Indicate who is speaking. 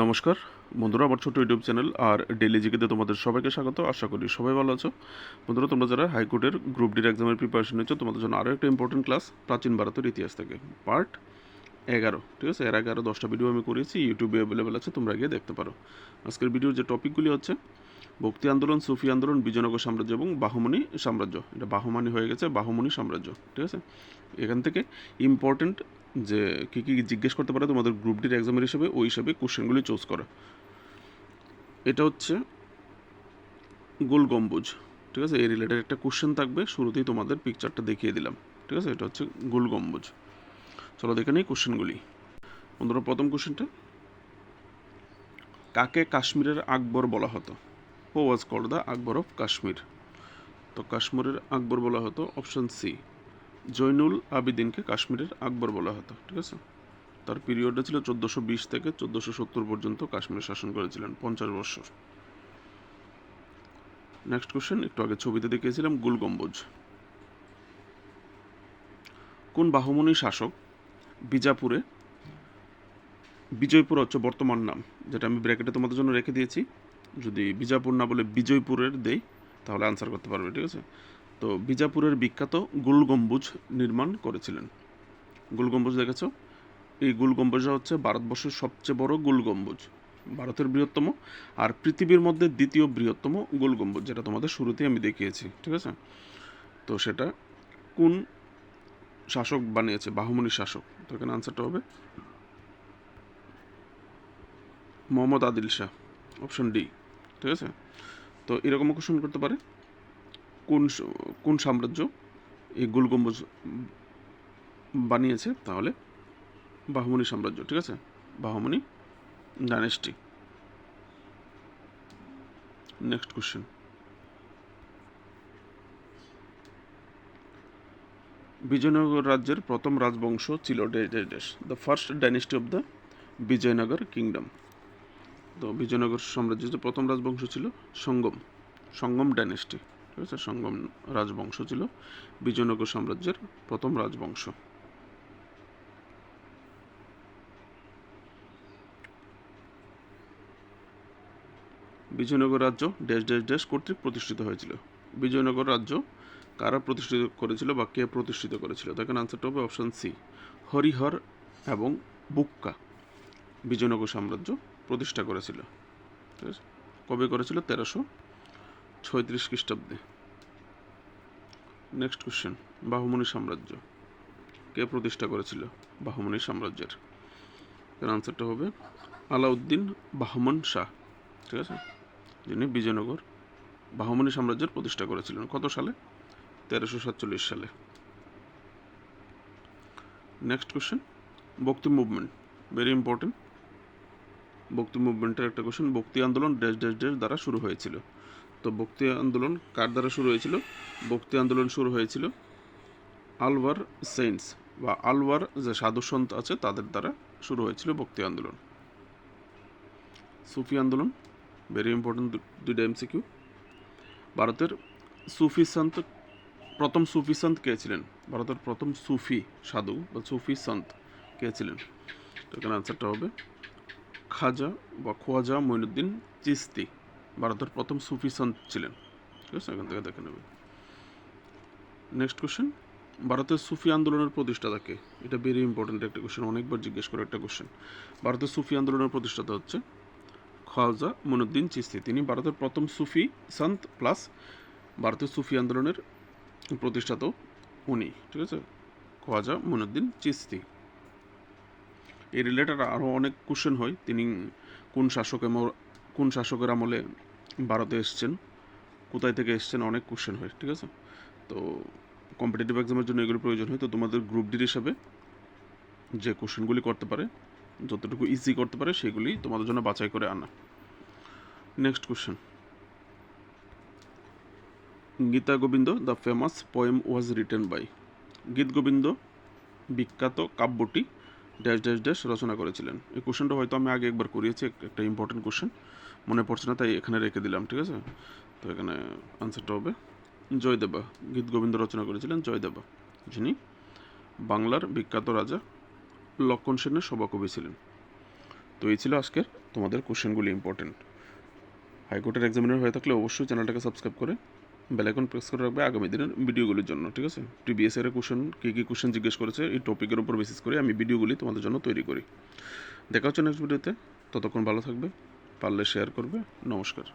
Speaker 1: নমস্কার বন্ধুরা, আমার ছোট ইউটিউব চ্যানেল আর ডেইলি জিকেতে তোমাদের সবাইকে স্বাগত। আশা করি সবাই ভালো আছো। বন্ধুরা, তোমরা যারা হাইকোর্টের গ্রুপ ডির এক্সামের প্রিপারেশন নিচ্ছ, তোমাদের জন্য আরও একটা ইম্পর্টেন্ট ক্লাস প্রাচীন ভারতের ইতিহাস থেকে পার্ট 11। ঠিক আছে, এর আগে আরও 10টা ভিডিও আমি করেছি, ইউটিউবে অ্যাভেলেবেল আছে, তোমরা গিয়ে দেখতে পারো। আজকের ভিডিওর যে টপিকগুলি হচ্ছে ভক্তি আন্দোলন, সুফি আন্দোলন, বিজয়নগর সাম্রাজ্য এবং বাহমনি সাম্রাজ্য। এটা বাহমানি হয়ে গেছে বাহমনি সাম্রাজ্য। ঠিক আছে, এখান থেকে ইম্পর্টেন্ট যে কী কী জিজ্ঞেস করতে পারে তোমাদের গ্রুপ ডির এক্সামের হিসেবে, ওই হিসাবে কোশ্চেনগুলি চুজ করো। এটা হচ্ছে গোল গম্বুজ। ঠিক আছে, এই রিলেটেড একটা কোশ্চেন থাকবে, শুরুতেই তোমাদের পিকচারটা দেখিয়ে দিলাম। ঠিক আছে, এটা হচ্ছে গোল গম্বুজ। চলো দেখে নিই কোশ্চেনগুলি। বন্ধুরা, প্রথম কোশ্চেনটা, কাকে কাশ্মীরের আকবর বলা হতো? Who was called the Akbar of Kashmir? তো কাশ্মীরের আকবর বলা হতো অপশন সি, জৈনুল আবিদিনকে কাশ্মীরের আকবর বলা হতো। ঠিক আছে, তার পিরিয়ডটা ছিল 1420 থেকে 1470 পর্যন্ত কাশ্মীর শাসন করেছিলেন, 50 বছর। নেক্সট কোশ্চেন, একটু আগে ছবিতে দেখিয়েছিলাম গোল গম্বুজ। কোন বাহমনি শাসক বিজাপুরে, বিজয়পুর হচ্ছে বর্তমান নাম, যেটা আমি ব্র্যাকেটে তোমাদের জন্য রেখে দিয়েছি, যদি বিজাপুর না বলে বিজয়পুরের দেই তাহলে আনসার করতে পারবে। ঠিক আছে, তো বিজাপুরের বিখ্যাত গোল গম্বুজ নির্মাণ করেছিলেন। গোল গম্বুজ দেখেছো? এই গোল গম্বুজটা হচ্ছে ভারতবর্ষের সবচেয়ে বড় গোল গম্বুজ, ভারতের বৃহত্তম আর পৃথিবীর মধ্যে দ্বিতীয় বৃহত্তম গোল গম্বুজ, যেটা তোমাদের শুরুতেই আমি দেখিয়েছি। ঠিক আছে, তো সেটা কোন শাসক বানিয়েছে? বাহমনি শাসক। তো এখানে আনসারটা হবে মোহাম্মদ আদিল শাহ, অপশন ডি। ঠিক আছে, তো এরকমও কোশ্চেন করতে পারে, কোন কোন সাম্রাজ্য এই গোল গম্বুজ বানিয়েছে? তাহলে বাহমনি সাম্রাজ্য। ঠিক আছে, Bahmani dynasty. Next question, Vijayanagar রাজ্যের প্রথম রাজবংশ ছিল dash the first dynasty of the Vijayanagar kingdom. তো বিজয়নগর সাম্রাজ্যের যে প্রথম রাজবংশ ছিল সঙ্গম, সঙ্গম ডাইনেস্টি। ঠিক আছে, সঙ্গম রাজবংশ ছিল বিজয়নগর সাম্রাজ্যের প্রথম রাজবংশ। বিজয়নগর রাজ্য ড্যাশ ড্যাশ ড্যাশ কর্তৃক প্রতিষ্ঠিত হয়েছিল। বিজয়নগর রাজ্য কারা প্রতিষ্ঠিত করেছিল বা কে প্রতিষ্ঠিত করেছিল? দেখেন আনসারটা হবে অপশন সি, হরিহর এবং বুক্কা বিজয়নগর সাম্রাজ্য প্রতিষ্ঠা করেছিল। ঠিক আছে, কবে করেছিল? 1336 খ্রিস্টাব্দে। নেক্সট কোশ্চেন, বাহুমনি সাম্রাজ্য কে প্রতিষ্ঠা করেছিল? বাহুমনি সাম্রাজ্যের এর আনসারটা হবে আলাউদ্দিন বাহমন শাহ। ঠিক আছে, যিনি বিজয়নগর বাহমনি সাম্রাজ্যের প্রতিষ্ঠা করেছিলেন। কত সালে? 1347 সালে। নেক্সট কোশ্চেন, ভক্তি মুভমেন্ট, ভেরি ইম্পর্টেন্ট। ভক্তি মুভমেন্টের একটা কোশ্চেন, ভক্তি আন্দোলন ড্যাশ ড্যাশ ড্যাশ দ্বারা শুরু হয়েছিল। তো ভক্তি আন্দোলন কার দ্বারা শুরু হয়েছিল? ভক্তি আন্দোলন শুরু হয়েছিল আলওয়ার সেইন্টস বা আলওয়ার যে সাধু সন্ত আছে তাদের দ্বারা শুরু হয়েছিল ভক্তি আন্দোলন। সুফি আন্দোলন, ভেরি ইম্পর্টেন্ট, দুইটা এমসিকিউ। ভারতের সুফি সন্ত, প্রথম সুফি সন্ত কে ছিলেন? ভারতের প্রথম সুফি সাধু বা সুফি সন্ত কে ছিলেন? তো এখানে আনসারটা হবে খাজা বা খোয়াজা মঈনুদ্দিন চিস্তি, ভারতের প্রথম সুফি সন্ত ছিলেন। ঠিক আছে, এখান থেকে দেখে নেবে। নেক্সট কোশ্চেন, ভারতের সুফি আন্দোলনের প্রতিষ্ঠাতা কে? এটা ভেরি ইম্পর্টেন্ট একটা কোশ্চেন, অনেকবার জিজ্ঞেস করে একটা কোশ্চেন। ভারতের সুফি আন্দোলনের প্রতিষ্ঠাতা হচ্ছে খাজা মঈনুদ্দিন চিস্তি, তিনি ভারতের প্রথম সুফি সন্ত প্লাস ভারতের সুফি আন্দোলনের প্রতিষ্ঠাতাও উনি। ঠিক আছে, খাজা মঈনুদ্দিন চিস্তি। এই রিলেটেড আরও অনেক কোশ্চেন হয়, তিনি কোন শাসকের আমলে ভারতে এসছেন, কোথায় থেকে এসছেন, অনেক কোশ্চেন হয়। ঠিক আছে, তো কম্পিটিটিভ এক্সামের জন্য এগুলো প্রয়োজন হয়। তো তোমাদের গ্রুপ ডির হিসাবে যে কোশ্চেনগুলি করতে পারে, যতটুকু ইজি করতে পারে, সেগুলি তোমাদের জন্য বাছাই করে আনা। Next question, Gita Govinda the famous poem was written by, Geet Govinda বিখ্যাত কাব্যটি ড্যাশ ড্যাশ ড্যাশ রচনা করেছিলেন। এই কোশ্চেনটা হয়তো আমি আগে একবার করিয়েছি, একটা ইম্পর্টেন্ট কোশ্চেন, মনে পড়ছে না, তাই এখানে রেখে দিলাম। ঠিক আছে, তো এখানে আনসারটা হবে জয়দেবা, গীত গোবিন্দ রচনা করেছিলেন জয়দেবা, যিনি বাংলার বিখ্যাত রাজা লক্ষণ সেনের সভাকবি ছিলেন। তো এই ছিল আজকের তোমাদের কোশ্চেনগুলি ইম্পর্টেন্ট। হাইকোর্টের এক্সামিনার হয়ে থাকলে অবশ্যই চ্যানেলটাকে সাবস্ক্রাইব করে বেল আইকন প্রেস করে রাখবে আগামী দিনের ভিডিওগুলির জন্য, ঠিক আছে? প্রিভিয়াস ইয়ারের কোশ্চেন কী কোশ্চেন জিজ্ঞেস করেছে এই টপিকের উপর বেসিস করে আমি ভিডিওগুলি তোমাদের জন্য তৈরি করি। দেখা হচ্ছে নেক্সট ভিডিওতে, ততক্ষণ ভালো থাকবে, পারলে শেয়ার করবে। নমস্কার।